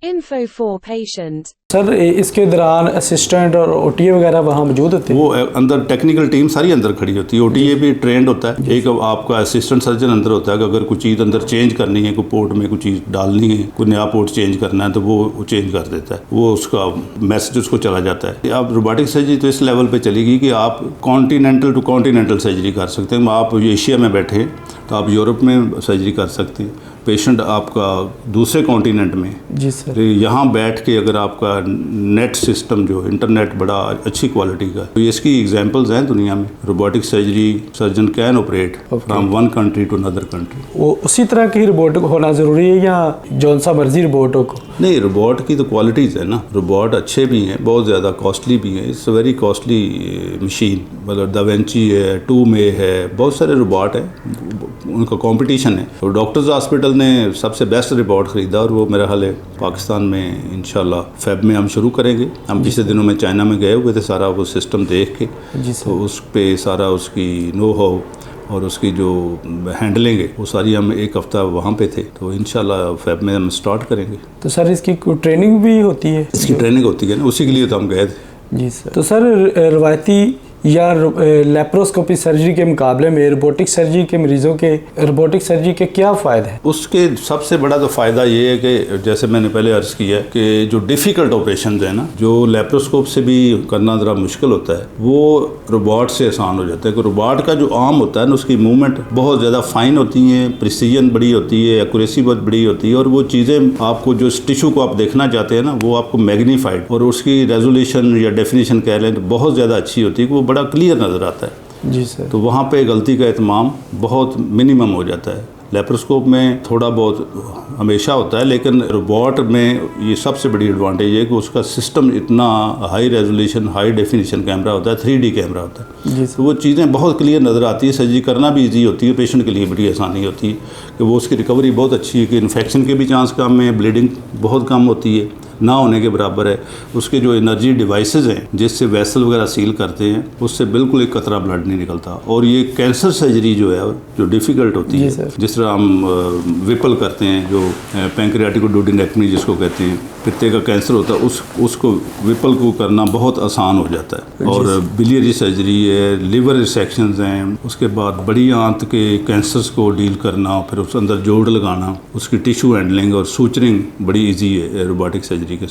Info for patient. Sir इसके दौरान assistant और ओटीए वगैरह वहाँ मौजूद होते हैं? वो अंदर टेक्निकल टीम सारी अंदर खड़ी होती है। ओटीए भी ट्रेंड होता है। एक आपका असिस्टेंट सर्जन अंदर होता है कि अगर कोई चीज़ अंदर चेंज करनी है, कोई पोर्ट में कोई चीज़ डालनी है, कोई नया पोर्ट चेंज करना है तो वो चेंज कर देता है, वो उसका मैसेज उसको चला जाता है। अब रोबोटिक सर्जरी तो इस लेवल पे चलेगी कि आप कॉन्टिनेंटल टू कॉन्टिनेंटल सर्जरी कर सकते हैं। आप एशिया में बैठे हैं तो आप यूरोप में सर्जरी कर सकते हैं। पेशेंट आपका दूसरे कॉन्टिनेंट में, जी सर, यहाँ बैठ के अगर आपका नेट सिस्टम जो इंटरनेट बड़ा अच्छी क्वालिटी का, तो इसकी एग्जांपल्स हैं दुनिया में। Robotic surgery surgeon can operate from one country to another country. वो उसी तरह की रोबोट होना ज़रूरी है या जौन सा मर्जी रोबोट हो? नहीं, रोबोट की तो क्वालिटीज़ है ना। रोबोट अच्छे भी हैं, बहुत ज़्यादा कॉस्टली भी हैं। It's very costly machine. मतलब दा विंची है, टूमे है, बहुत सारे रोबोट हैं, उनका कंपटीशन है। तो डॉक्टर्स हॉस्पिटल ने सबसे बेस्ट रोबोट ख़रीदा और वो मेरा हाल है पाकिस्तान में इंशाल्लाह फेब में हम शुरू करेंगे। हम पिछले दिनों में चाइना में गए हुए थे, सारा वो सिस्टम देख के, तो उस पे सारा उसकी नो हाउ और उसकी जो हैंडलिंग है वो सारी हम एक हफ़्ता वहाँ पे थे। तो इंशाल्लाह फेब में हम स्टार्ट करेंगे। तो सर इसकी ट्रेनिंग भी होती है? इसकी ट्रेनिंग होती है ना, उसी के लिए तो हम गए थे। जी सर। तो सर रवायती या लेप्रोस्कोपी सर्जरी के मुकाबले में रोबोटिक सर्जरी के मरीज़ों के रोबोटिक सर्जरी के क्या फ़ायदे हैं? उसके सबसे बड़ा तो फ़ायदा ये है कि जैसे मैंने पहले अर्ज़ किया कि जो डिफ़िकल्ट ऑपरेशन है ना, जो लेप्रोस्कोप से भी करना ज़रा मुश्किल होता है, वो रोबोट से आसान हो जाता है। कि रोबोट का जो आर्म होता है ना, उसकी मूवमेंट बहुत ज़्यादा फाइन होती हैं, प्रिसीजन बड़ी होती है, एक्यूरेसी बहुत बड़ी होती है, और वो चीज़ें आपको जो टिशू को आप देखना चाहते हैं ना, वो आपको मैग्नीफाइड और उसकी रेजोल्यूशन या डेफिनेशन कह लें तो बहुत ज़्यादा अच्छी होती है कि वो बड़ा क्लियर नज़र आता है। जी सर। तो वहाँ पे गलती का एहतमाम बहुत मिनिमम हो जाता है। लेप्रोस्कोप में थोड़ा बहुत हमेशा होता है, लेकिन रोबोट में ये सबसे बड़ी एडवांटेज है कि उसका सिस्टम इतना high resolution, high definition camera होता है, 3D कैमरा होता है। तो वो चीज़ें बहुत क्लियर नज़र आती है। सर्जरी करना भी ईजी होती है, पेशेंट के लिए बड़ी आसानी होती है कि वो उसकी रिकवरी बहुत अच्छी है, कि इन्फेक्शन के भी चांस कम है, ब्लीडिंग बहुत कम होती है, ना होने के बराबर है। उसके जो एनर्जी डिवाइसेस हैं जिससे वेसल वगैरह सील करते हैं, उससे बिल्कुल एक कतरा ब्लड नहीं निकलता। और ये कैंसर सर्जरी जो है जो डिफ़िकल्ट होती है, जिस तरह हम विपल करते हैं, जो पैंक्रियाटिकोडुओडेनेक्टमी जिसको कहते हैं, पित्ते का कैंसर होता है, उसको विपल को करना बहुत आसान हो जाता है। और बिलियरी सर्जरी है, लिवर रिसेक्शंस हैं, उसके बाद बड़ी आंत के कैंसर्स को डील करना, फिर उस अंदर जोड़ लगाना, उसकी टिश्यू हैंडलिंग और सूचरिंग बड़ी ईजी है रोबोटिक सर्जरी